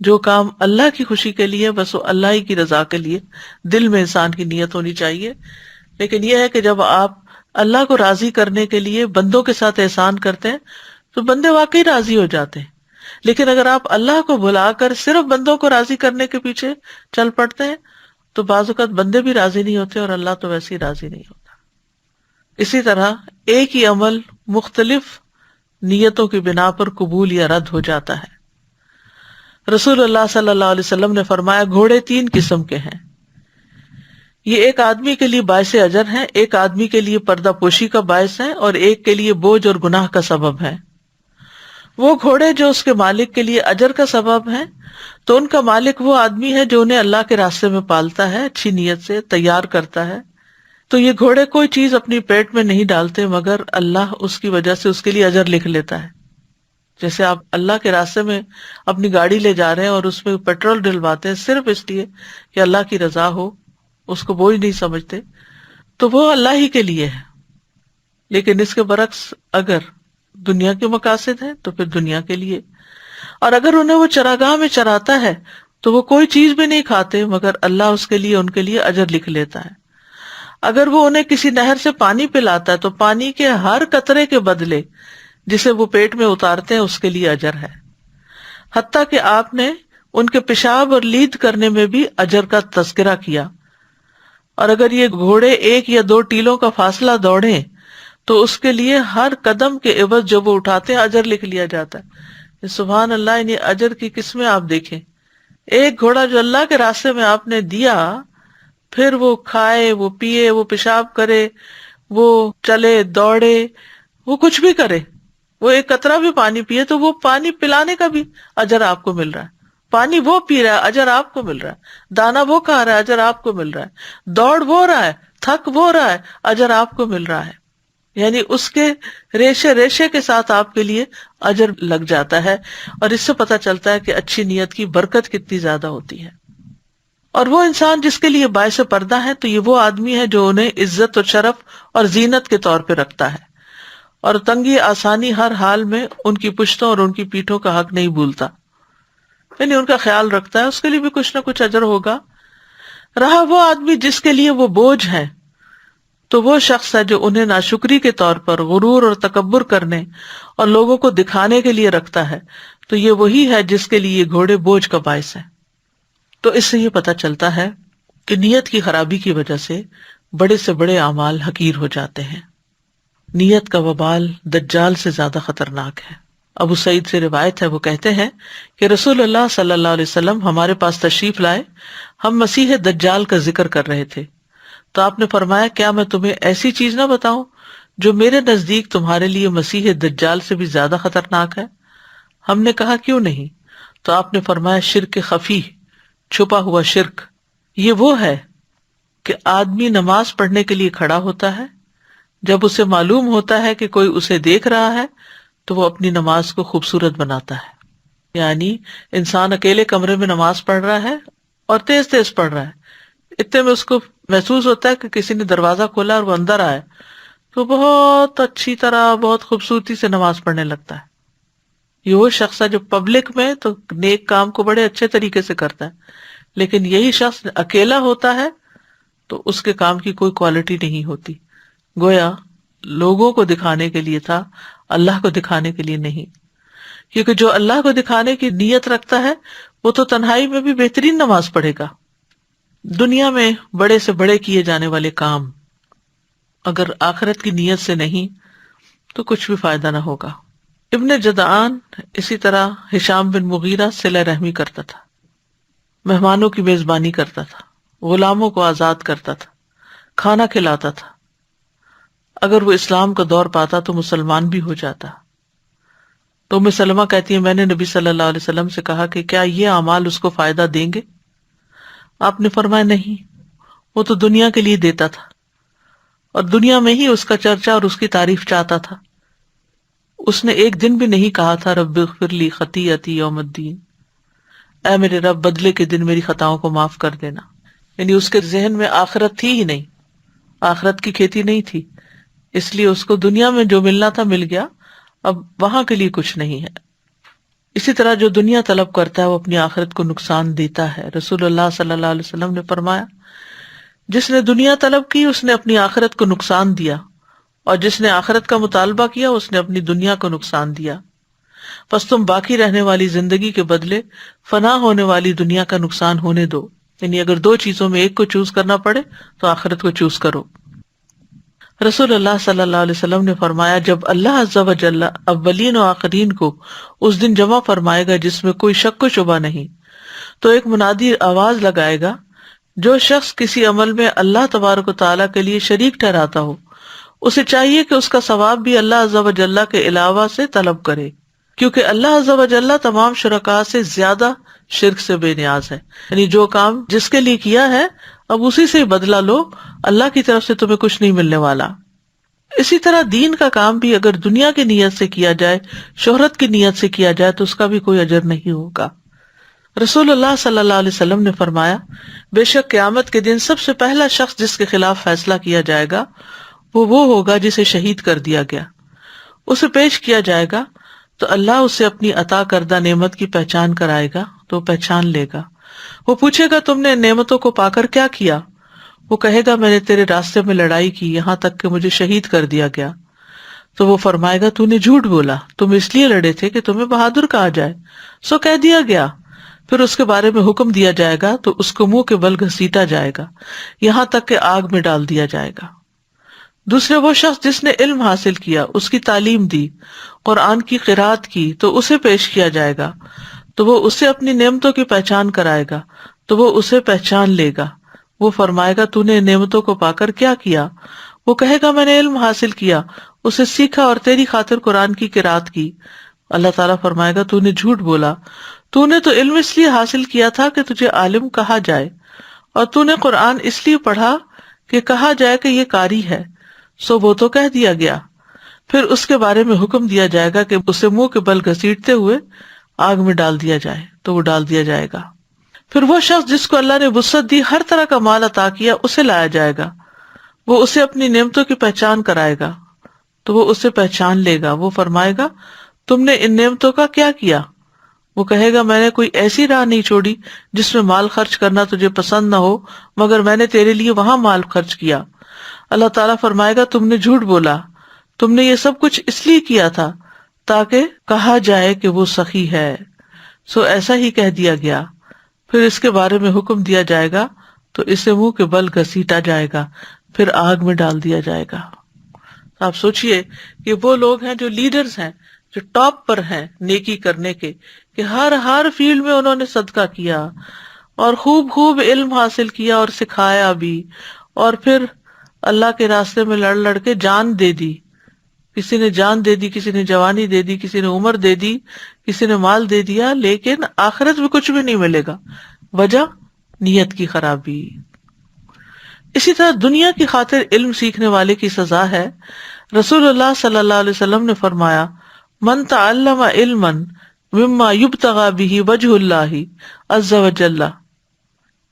جو کام اللہ کی خوشی کے لیے بس وہ اللہ ہی کی رضا کے لیے، دل میں انسان کی نیت ہونی چاہیے۔ لیکن یہ ہے کہ جب آپ اللہ کو راضی کرنے کے لیے بندوں کے ساتھ احسان کرتے ہیں تو بندے واقعی راضی ہو جاتے ہیں، لیکن اگر آپ اللہ کو بھلا کر صرف بندوں کو راضی کرنے کے پیچھے چل پڑتے ہیں تو بعض اوقات بندے بھی راضی نہیں ہوتے اور اللہ تو ویسے ہی راضی نہیں ہوتا۔ اسی طرح ایک ہی عمل مختلف نیتوں کی بنا پر قبول یا رد ہو جاتا ہے۔ رسول اللہ صلی اللہ علیہ وسلم نے فرمایا، گھوڑے 3 قسم کے ہیں، یہ ایک آدمی کے لیے باعث اجر ہیں، ایک آدمی کے لیے پردہ پوشی کا باعث ہے، اور ایک کے لیے بوجھ اور گناہ کا سبب ہے۔ وہ گھوڑے جو اس کے مالک کے لیے اجر کا سبب ہیں، تو ان کا مالک وہ آدمی ہے جو انہیں اللہ کے راستے میں پالتا ہے، اچھی نیت سے تیار کرتا ہے. تو یہ گھوڑے کوئی چیز اپنی پیٹ میں نہیں ڈالتے مگر اللہ اس کی وجہ سے اس کے لیے اجر لکھ لیتا ہے. جیسے آپ اللہ کے راستے میں اپنی گاڑی لے جا رہے ہیں اور اس میں پیٹرول ڈلواتے ہیں صرف اس لیے کہ اللہ کی رضا ہو، اس کو بوجھ نہیں سمجھتے، تو وہ اللہ ہی کے لیے ہے. لیکن اس کے برعکس اگر دنیا کے مقاصد ہیں تو پھر دنیا کے لیے، اور اگر انہیں وہ چراگاہ میں چراتا ہے تو وہ کوئی چیز بھی نہیں کھاتے مگر اللہ اس کے لیے ان کے لیے اجر لکھ لیتا ہے. اگر وہ انہیں کسی نہر سے پانی پلاتا ہے تو پانی کے ہر قطرے کے بدلے جسے وہ پیٹ میں اتارتے ہیں اس کے لیے اجر ہے. حتیٰ کہ آپ نے ان کے پیشاب اور لید کرنے میں بھی اجر کا تذکرہ کیا. اور اگر یہ گھوڑے 1 یا 2 ٹیلوں کا فاصلہ دوڑیں تو اس کے لیے ہر قدم کے عوض جو وہ اٹھاتے ہیں اجر لکھ لیا جاتا ہے. سبحان اللہ، یعنی اجر کی قسمیں آپ دیکھیں. ایک گھوڑا جو اللہ کے راستے میں آپ نے دیا، پھر وہ کھائے، وہ پیے، وہ پیشاب کرے، وہ چلے دوڑے، وہ کچھ بھی کرے، وہ ایک قطرہ بھی پانی پیے تو وہ پانی پلانے کا بھی اجر آپ کو مل رہا ہے. پانی وہ پی رہا ہے، اجر آپ کو مل رہا ہے. دانا وہ کھا رہا ہے، اجر آپ کو مل رہا ہے. دوڑ وہ رہا ہے، تھک وہ رہا ہے، اجر آپ کو مل رہا ہے. یعنی اس کے ریشے ریشے کے ساتھ آپ کے لیے اجر لگ جاتا ہے. اور اس سے پتہ چلتا ہے کہ اچھی نیت کی برکت کتنی زیادہ ہوتی ہے. اور وہ انسان جس کے لیے باعث پردہ ہے تو یہ وہ آدمی ہے جو انہیں عزت اور شرف اور زینت کے طور پہ رکھتا ہے، اور تنگی آسانی ہر حال میں ان کی پشتوں اور ان کی پیٹھوں کا حق نہیں بھولتا، یعنی ان کا خیال رکھتا ہے. اس کے لیے بھی کچھ نہ کچھ اجر ہوگا. رہا وہ آدمی جس کے لیے وہ بوجھ ہے، تو وہ شخص ہے جو انہیں ناشکری کے طور پر غرور اور تکبر کرنے اور لوگوں کو دکھانے کے لیے رکھتا ہے. تو یہ وہی ہے جس کے لیے گھوڑے بوجھ کا باعث ہے. تو اس سے یہ پتہ چلتا ہے کہ نیت کی خرابی کی وجہ سے بڑے سے بڑے اعمال حقیر ہو جاتے ہیں. نیت کا وبال دجال سے زیادہ خطرناک ہے. ابو سعید سے روایت ہے، وہ کہتے ہیں کہ رسول اللہ صلی اللہ علیہ وسلم ہمارے پاس تشریف لائے. ہم مسیح دجال کا ذکر کر رہے تھے تو آپ نے فرمایا، کیا میں تمہیں ایسی چیز نہ بتاؤں جو میرے نزدیک تمہارے لیے مسیح دجال سے بھی زیادہ خطرناک ہے؟ ہم نے کہا کیوں نہیں؟ تو آپ نے فرمایا، شرک خفی، چھپا ہوا شرک. یہ وہ ہے کہ آدمی نماز پڑھنے کے لیے کھڑا ہوتا ہے، جب اسے معلوم ہوتا ہے کہ کوئی اسے دیکھ رہا ہے تو وہ اپنی نماز کو خوبصورت بناتا ہے. یعنی انسان اکیلے کمرے میں نماز پڑھ رہا ہے اور تیز تیز پڑھ رہا ہے، اتنے میں اس کو محسوس ہوتا ہے کہ کسی نے دروازہ کھولا اور وہ اندر آئے تو بہت اچھی طرح بہت خوبصورتی سے نماز پڑھنے لگتا ہے. یہ وہ شخص ہے جو پبلک میں تو نیک کام کو بڑے اچھے طریقے سے کرتا ہے، لیکن یہی شخص اکیلا ہوتا ہے تو اس کے کام کی کوئی کوالٹی نہیں ہوتی. گویا لوگوں کو دکھانے کے لیے تھا، اللہ کو دکھانے کے لیے نہیں. کیونکہ جو اللہ کو دکھانے کی نیت رکھتا ہے وہ تو تنہائی میں بھی بہترین نماز پڑھے گا. دنیا میں بڑے سے بڑے کیے جانے والے کام اگر آخرت کی نیت سے نہیں تو کچھ بھی فائدہ نہ ہوگا. ابن جدعان اسی طرح ہشام بن مغیرہ صلہ رحمی کرتا تھا، مہمانوں کی میزبانی کرتا تھا، غلاموں کو آزاد کرتا تھا، کھانا کھلاتا تھا. اگر وہ اسلام کا دور پاتا تو مسلمان بھی ہو جاتا. تو ام سلمہ کہتی ہے، میں نے نبی صلی اللہ علیہ وسلم سے کہا کہ کیا یہ اعمال اس کو فائدہ دیں گے؟ آپ نے فرمایا نہیں، وہ تو دنیا کے لیے دیتا تھا اور دنیا میں ہی اس کا چرچا اور اس کی تعریف چاہتا تھا. اس نے ایک دن بھی نہیں کہا تھا رب اغفر لی خطیئتی یوم الدین، اے میرے رب بدلے کے دن میری خطاؤں کو معاف کر دینا. یعنی اس کے ذہن میں آخرت تھی ہی نہیں، آخرت کی کھیتی نہیں تھی، اس لیے اس کو دنیا میں جو ملنا تھا مل گیا، اب وہاں کے لیے کچھ نہیں ہے. اسی طرح جو دنیا طلب کرتا ہے وہ اپنی آخرت کو نقصان دیتا ہے. رسول اللہ صلی اللہ علیہ وسلم نے فرمایا، جس نے دنیا طلب کی اس نے اپنی آخرت کو نقصان دیا، اور جس نے آخرت کا مطالبہ کیا اس نے اپنی دنیا کو نقصان دیا. پس تم باقی رہنے والی زندگی کے بدلے فنا ہونے والی دنیا کا نقصان ہونے دو. یعنی اگر دو چیزوں میں ایک کو چوز کرنا پڑے تو آخرت کو چوز کرو. رسول اللہ صلی اللہ علیہ وسلم نے فرمایا، جب اللہ عز و جل اولین و آخرین کو اس دن جمع فرمائے گا جس میں کوئی شک و شبہ نہیں، تو ایک منادی آواز لگائے گا، جو شخص کسی عمل میں اللہ تبارک و تعالیٰ کے لیے شریک ٹھہراتا ہو اسے چاہیے کہ اس کا ثواب بھی اللہ عز و جل کے علاوہ سے طلب کرے. کیونکہ اللہ عز و جل تمام شرکاء سے زیادہ شرک سے بے نیاز ہے. یعنی جو کام جس کے لیے کیا ہے اب اسی سے بدلہ لو، اللہ کی طرف سے تمہیں کچھ نہیں ملنے والا. اسی طرح دین کا کام بھی اگر دنیا کی نیت سے کیا جائے، شہرت کی نیت سے کیا جائے تو اس کا بھی کوئی اجر نہیں ہوگا. رسول اللہ صلی اللہ علیہ وسلم نے فرمایا، بے شک قیامت کے دن سب سے پہلا شخص جس کے خلاف فیصلہ کیا جائے گا وہ ہوگا جسے شہید کر دیا گیا. اسے پیش کیا جائے گا تو اللہ اسے اپنی عطا کردہ نعمت کی پہچان کرائے گا تو پہچان لے گا. وہ پوچھے گا تم نے ان نعمتوں کو پا کر کیا کیا؟ وہ کہے گا میں نے تیرے راستے میں لڑائی کی یہاں تک کہ مجھے شہید کر دیا گیا. تو وہ فرمائے گا تو نے جھوٹ بولا، تم اس لیے لڑے تھے کہ تمہیں بہادر کہا جائے، سو کہہ دیا گیا. پھر اس کے بارے میں حکم دیا جائے گا تو اس کو منہ کے بل گھسیٹا جائے گا یہاں تک کہ آگ میں ڈال دیا جائے گا. دوسرے وہ شخص جس نے علم حاصل کیا، اس کی تعلیم دی، قرآن کی قرات کی تو اسے پیش کیا جائے گا تو وہ اسے اپنی نعمتوں کی پہچان کرائے گا تو وہ اسے پہچان لے گا. وہ فرمائے گا تو نے نعمتوں کو پا کر کیا کیا؟ وہ کہے گا میں نے علم حاصل کیا، اسے سیکھا اور تیری خاطر قرآن کی قرات کی. اللہ تعالیٰ فرمائے گا تو نے جھوٹ بولا، تو نے تو علم اس لیے حاصل کیا تھا کہ تجھے عالم کہا جائے، اور تو نے قرآن اس لیے پڑھا کہ کہا جائے کہ یہ قاری ہے، سو وہ تو کہہ دیا گیا. پھر اس کے بارے میں حکم دیا جائے گا کہ اسے منہ کے بل گھسیٹتے ہوئے آگ میں ڈال دیا جائے تو وہ ڈال دیا جائے گا. پھر وہ شخص جس کو اللہ نے وسعت دی، ہر طرح کا مال عطا کیا، اسے لایا جائے گا. وہ اسے اپنی نعمتوں کی پہچان کرائے گا تو وہ اسے پہچان لے گا. وہ فرمائے گا تم نے ان نعمتوں کا کیا کیا؟ وہ کہے گا میں نے کوئی ایسی راہ نہیں چھوڑی جس میں مال خرچ کرنا تجھے پسند نہ ہو، مگر میں نے تیرے لیے وہاں مال خرچ کیا. اللہ تعالیٰ فرمائے گا تم نے جھوٹ بولا، تم نے یہ سب کچھ اس لیے کیا تھا تاکہ کہا جائے کہ وہ سخی ہے، سو ایسا ہی کہہ دیا گیا. پھر اس کے بارے میں حکم دیا جائے گا تو اسے منہ کے بل گھسیٹا جائے گا، پھر آگ میں ڈال دیا جائے گا. آپ سوچئے کہ وہ لوگ ہیں جو لیڈرز ہیں، جو ٹاپ پر ہیں نیکی کرنے کے، کہ ہر فیلڈ میں انہوں نے صدقہ کیا اور خوب علم حاصل کیا اور سکھایا بھی، اور پھر اللہ کے راستے میں لڑ کے جان دے دی. کسی نے جان دے دی، کسی نے جوانی دے دی، کسی نے عمر دے دی، کسی نے مال دے دیا، لیکن آخرت میں کچھ بھی نہیں ملے گا. وجہ نیت کی خرابی. اسی طرح دنیا کی خاطر علم سیکھنے والے کی سزا ہے. رسول اللہ صلی اللہ علیہ وسلم نے فرمایا من تعلم علما مما یبتغى به وجہ اللہ عز وجل،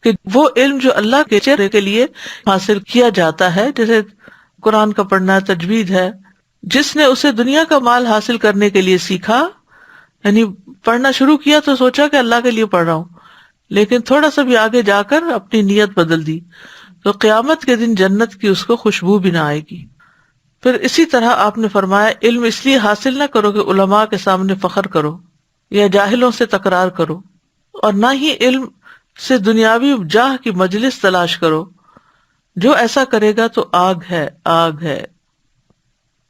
کہ وہ علم جو اللہ کے چہرے کے لیے حاصل کیا جاتا ہے، جیسے قرآن کا پڑھنا، تجوید ہے، جس نے اسے دنیا کا مال حاصل کرنے کے لیے سیکھا، یعنی پڑھنا شروع کیا تو سوچا کہ اللہ کے لیے پڑھ رہا ہوں، لیکن تھوڑا سا بھی آگے جا کر اپنی نیت بدل دی تو قیامت کے دن جنت کی اس کو خوشبو بھی نہ آئے گی. پھر اسی طرح آپ نے فرمایا علم اس لیے حاصل نہ کرو کہ علماء کے سامنے فخر کرو یا جاہلوں سے تکرار کرو، اور نہ ہی علم سے دنیاوی جاہ کی مجلس تلاش کرو، جو ایسا کرے گا تو آگ ہے، آگ ہے.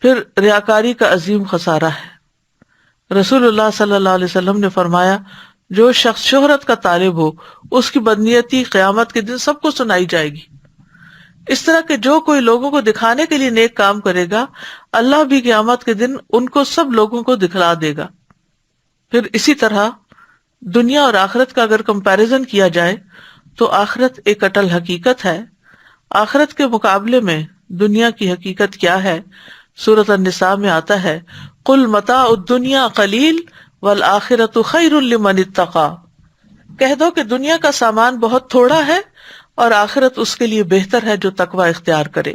پھر ریاکاری کا عظیم خسارہ ہے. رسول اللہ صلی اللہ علیہ وسلم نے فرمایا جو شخص شہرت کا طالب ہو اس کی بدنیتی قیامت کے دن سب کو سنائی جائے گی. اس طرح کہ جو کوئی لوگوں کو دکھانے کے لیے نیک کام کرے گا، اللہ بھی قیامت کے دن ان کو سب لوگوں کو دکھلا دے گا. پھر اسی طرح دنیا اور آخرت کا اگر کمپیریزن کیا جائے تو آخرت ایک اٹل حقیقت ہے. آخرت کے مقابلے میں دنیا کی حقیقت کیا ہے؟ سورۃ النساء میں آتا ہے قل متاع الدنیا قلیل والآخرۃ خیر لمن اتقی، کہہ دو کہ دنیا کا سامان بہت تھوڑا ہے اور آخرت اس کے لیے بہتر ہے جو تقوی اختیار کرے.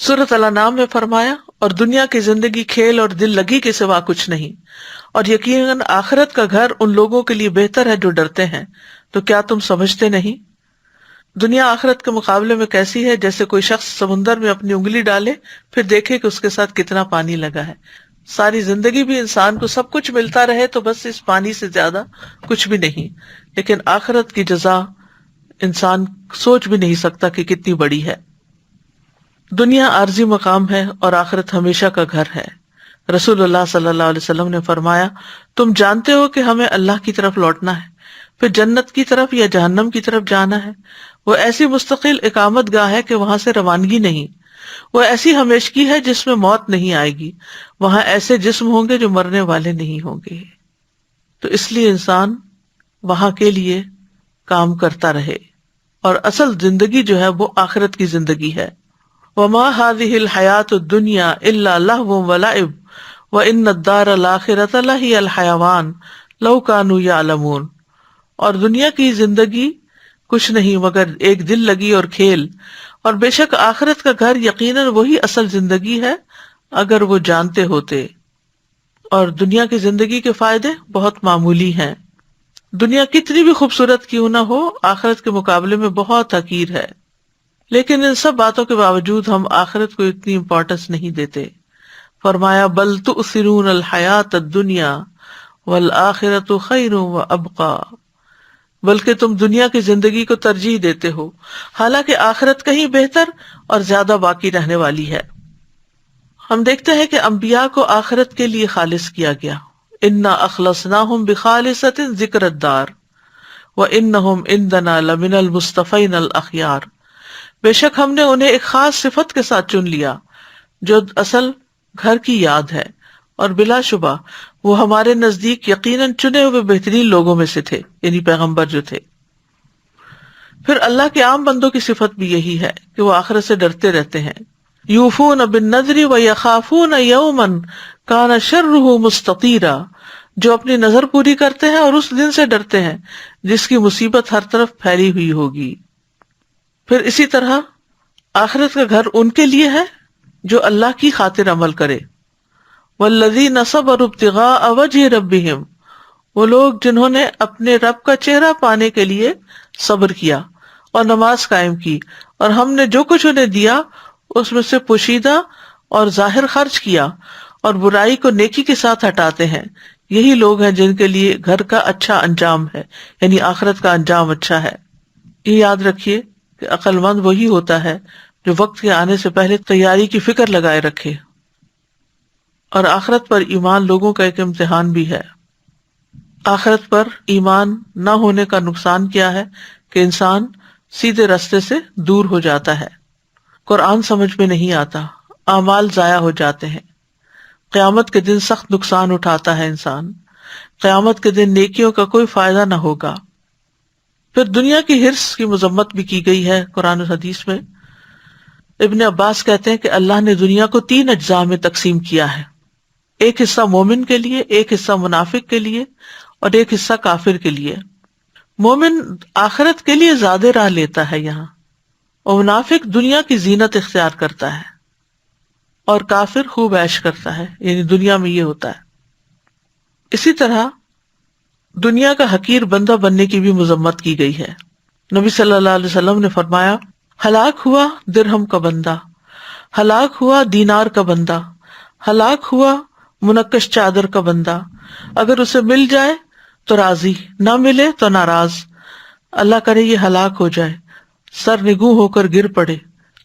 سورۃ الانعام میں فرمایا اور دنیا کی زندگی کھیل اور دل لگی کے سوا کچھ نہیں، اور یقیناً آخرت کا گھر ان لوگوں کے لیے بہتر ہے جو ڈرتے ہیں. تو کیا تم سمجھتے نہیں؟ دنیا آخرت کے مقابلے میں کیسی ہے؟ جیسے کوئی شخص سمندر میں اپنی انگلی ڈالے پھر دیکھے کہ اس کے ساتھ کتنا پانی لگا ہے. ساری زندگی بھی انسان کو سب کچھ ملتا رہے تو بس اس پانی سے زیادہ کچھ بھی نہیں، لیکن آخرت کی جزا انسان سوچ بھی نہیں سکتا کہ کتنی بڑی ہے. دنیا عارضی مقام ہے اور آخرت ہمیشہ کا گھر ہے. رسول اللہ صلی اللہ علیہ وسلم نے فرمایا تم جانتے ہو کہ ہمیں اللہ کی طرف لوٹنا ہے، پھر جنت کی طرف یا جہنم کی طرف جانا ہے. وہ ایسی مستقل اقامت گاہ ہے کہ وہاں سے روانگی نہیں. وہ ایسی ہمیشگی ہے جس میں موت نہیں آئے گی، وہاں ایسے جسم ہوں گے جو مرنے والے نہیں ہوں گے. تو اس لیے انسان وہاں کے لیے کام کرتا رہے، اور اصل زندگی جو ہے وہ آخرت کی زندگی ہے. وما هذه الحیاۃ الدنیا الا لہو ولعب وان الدار الآخرۃ لہی الحیوان لو کانوا یعلمون. اور دنیا کی زندگی کچھ نہیں مگر ایک دل لگی اور کھیل، اور بے شک آخرت کا گھر یقیناً وہی اصل زندگی ہے اگر وہ جانتے ہوتے. اور دنیا کی زندگی کے فائدے بہت معمولی ہیں. دنیا کتنی بھی خوبصورت کیوں نہ ہو، آخرت کے مقابلے میں بہت حقیر ہے. لیکن ان سب باتوں کے باوجود ہم آخرت کو اتنی امپورٹنس نہیں دیتے. فرمایا بل تؤثرون الحیات الدنیا والآخرۃ خیر وابقی، بلکہ تم دنیا کی زندگی کو ترجیح دیتے ہو، حالانکہ آخرت کہیں بہتر اور زیادہ باقی رہنے والی ہے. ہم دیکھتے ہیں کہ انبیاء کو آخرت کے لیے خالص کیا گیا. انا اخلصناہم بخالصۃ ذکر الدار وانہم عندنا لمن المصطفین الاخیار. بے شک ہم نے انہیں ایک خاص صفت کے ساتھ چن لیا جو اصل گھر کی یاد ہے، اور بلا شبہ وہ ہمارے نزدیک یقیناً چنے ہوئے بہترین لوگوں میں سے تھے، یعنی پیغمبر جو تھے. پھر اللہ کے عام بندوں کی صفت بھی یہی ہے کہ وہ آخرت سے ڈرتے رہتے ہیں. یوفون بالنذر ویخافون یوما کان شرہ مستطیرا، جو اپنی نظر پوری کرتے ہیں اور اس دن سے ڈرتے ہیں جس کی مصیبت ہر طرف پھیلی ہوئی ہوگی. پھر اسی طرح آخرت کا گھر ان کے لیے ہے جو اللہ کی خاطر عمل کرے. والذین صبروا ابتغاء وجہ ربہم، وہ لوگ جنہوں نے اپنے رب کا چہرہ پانے کے لیے صبر کیا اور نماز قائم کی، اور ہم نے جو کچھ انہیں دیا اس میں سے پوشیدہ اور ظاہر خرچ کیا، اور برائی کو نیکی کے ساتھ ہٹاتے ہیں. یہی لوگ ہیں جن کے لیے گھر کا اچھا انجام ہے، یعنی آخرت کا انجام اچھا ہے. یہ یاد رکھیے کہ عقل مند وہی ہوتا ہے جو وقت کے آنے سے پہلے تیاری کی فکر لگائے رکھے. اور آخرت پر ایمان لوگوں کا ایک امتحان بھی ہے. آخرت پر ایمان نہ ہونے کا نقصان کیا ہے کہ انسان سیدھے راستے سے دور ہو جاتا ہے، قرآن سمجھ میں نہیں آتا، اعمال ضائع ہو جاتے ہیں، قیامت کے دن سخت نقصان اٹھاتا ہے انسان، قیامت کے دن نیکیوں کا کوئی فائدہ نہ ہوگا. پھر دنیا کی حرص کی مذمت بھی کی گئی ہے قرآن و حدیث میں. ابن عباس کہتے ہیں کہ اللہ نے دنیا کو 3 اجزاء میں تقسیم کیا ہے، ایک حصہ مومن کے لیے، ایک حصہ منافق کے لیے، اور ایک حصہ کافر کے لیے. مومن آخرت کے لیے زیادہ راہ لیتا ہے یہاں، اور منافق دنیا کی زینت اختیار کرتا ہے، اور کافر خوب عیش کرتا ہے، یعنی دنیا میں یہ ہوتا ہے. اسی طرح دنیا کا حقیر بندہ بننے کی بھی مذمت کی گئی ہے. نبی صلی اللہ علیہ وسلم نے فرمایا ہلاک ہوا درہم کا بندہ، ہلاک ہوا دینار کا بندہ، ہلاک ہوا منقش چادر کا بندہ. اگر اسے مل جائے تو راضی، نہ ملے تو ناراض. اللہ کرے یہ ہلاک ہو جائے، سر نگوں ہو کر گر پڑے،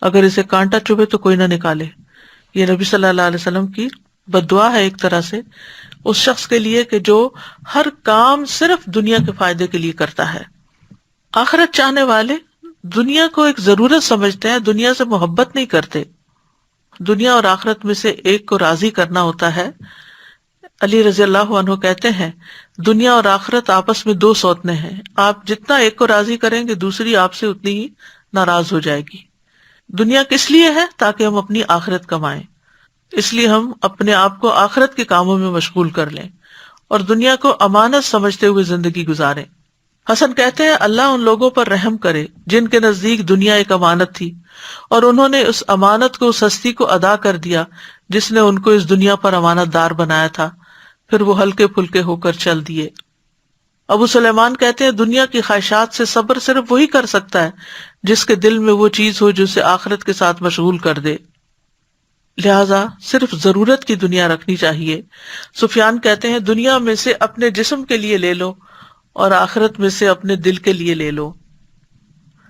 اگر اسے کانٹا چبھے تو کوئی نہ نکالے. یہ نبی صلی اللہ علیہ وسلم کی بد دعا ہے ایک طرح سے اس شخص کے لیے کہ جو ہر کام صرف دنیا کے فائدے کے لیے کرتا ہے. آخرت چاہنے والے دنیا کو ایک ضرورت سمجھتے ہیں، دنیا سے محبت نہیں کرتے. دنیا اور آخرت میں سے ایک کو راضی کرنا ہوتا ہے. علی رضی اللہ عنہ کہتے ہیں دنیا اور آخرت آپس میں 2 سوتنے ہیں، آپ جتنا ایک کو راضی کریں گے دوسری آپ سے اتنی ہی ناراض ہو جائے گی. دنیا کس لیے ہے؟ تاکہ ہم اپنی آخرت کمائیں، اس لیے ہم اپنے آپ کو آخرت کے کاموں میں مشغول کر لیں اور دنیا کو امانت سمجھتے ہوئے زندگی گزاریں. حسن کہتے ہیں اللہ ان لوگوں پر رحم کرے جن کے نزدیک دنیا ایک امانت تھی اور انہوں نے اس امانت کو، اس ہستی کو ادا کر دیا جس نے ان کو اس دنیا پر امانت دار بنایا تھا، پھر وہ ہلکے پھلکے ہو کر چل دیے. ابو سلیمان کہتے ہیں دنیا کی خواہشات سے صبر صرف وہی کر سکتا ہے جس کے دل میں وہ چیز ہو جو اسے آخرت کے ساتھ مشغول کر دے، لہذا صرف ضرورت کی دنیا رکھنی چاہیے. سفیان کہتے ہیں دنیا میں سے اپنے جسم کے لیے لے لو اور آخرت میں سے اپنے دل کے لیے لے لو.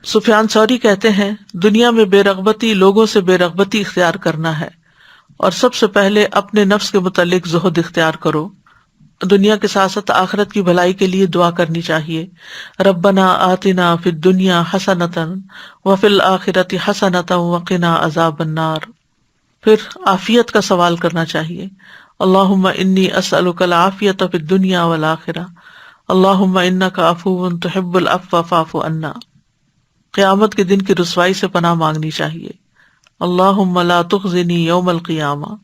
سفیان ثوری کہتے ہیں دنیا میں بے رغبتی لوگوں سے بے رغبتی اختیار کرنا ہے، اور سب سے پہلے اپنے نفس کے متعلق زہد اختیار کرو. دنیا کے ساتھ ساتھ آخرت کی بھلائی کے لیے دعا کرنی چاہیے. ربنا آتنا فی الدنیا حسنۃ وفی الآخرۃ حسنۃ وقنا عذاب النار. پھر عافیت کا سوال کرنا چاہیے. اللہم انی اسألک العافیۃ فی الدنیا والآخرہ اللہم انک عفو تحب العفو فاعف عنا. قیامت کے دن کی رسوائی سے پناہ مانگنی چاہیے. اللہم لا تخزنی یوم القیامہ.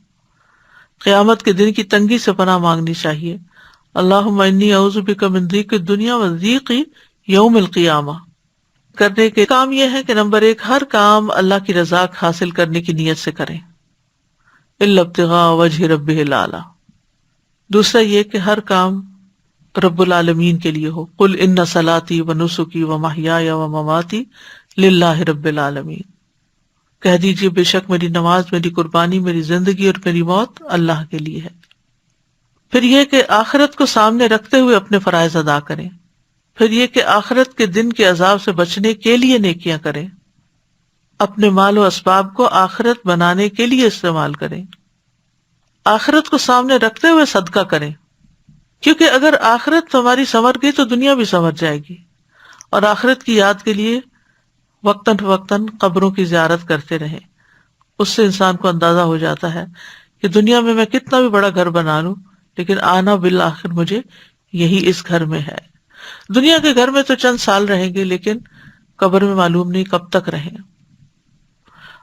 قیامت کے دن کی تنگی سے پناہ مانگنی چاہیے. اللہم انی اعوذ بک من ضیق الدنیا و ضیق یوم القیامہ. کرنے کے کام یہ ہے کہ نمبر 1 ہر کام اللہ کی رضا حاصل کرنے کی نیت سے کریں الا ابتغاء وجہ ربہ الاعلی. دوسرا یہ کہ ہر کام رب العالمین کے لیے ہو. قل ان صلاتی و نسکی و محیای و مماتی للہ رب العالمین. کہہ دیجیے بے شک میری نماز، میری قربانی، میری زندگی اور میری موت اللہ کے لیے ہے. پھر یہ کہ آخرت کو سامنے رکھتے ہوئے اپنے فرائض ادا کریں. پھر یہ کہ آخرت کے دن کے عذاب سے بچنے کے لیے نیکیاں کریں. اپنے مال و اسباب کو آخرت بنانے کے لیے استعمال کریں. آخرت کو سامنے رکھتے ہوئے صدقہ کریں، کیونکہ اگر آخرت ہماری سنور گئی تو دنیا بھی سنور جائے گی. اور آخرت کی یاد کے لیے وقتاً فوقتاً قبروں کی زیارت کرتے رہیں. اس سے انسان کو اندازہ ہو جاتا ہے کہ دنیا میں کتنا بھی بڑا گھر بنا لوں لیکن آنا بالآخر مجھے یہی اس گھر میں ہے. دنیا کے گھر میں تو چند سال رہیں گے لیکن قبر میں معلوم نہیں کب تک رہیں.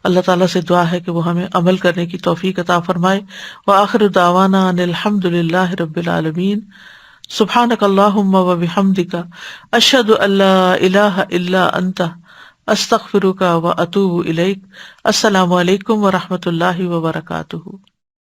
اللہ تعالیٰ سے دعا ہے کہ وہ ہمیں عمل کرنے کی توفیق عطا فرمائے. وآخر دعوانا ان الحمد للہ رب العالمین. سبحانک اللہم و بحمدک اشہد ان لا الہ الا انت استغفرک و اتوب الیک. السلام علیکم و رحمۃ اللہ وبرکاتہ.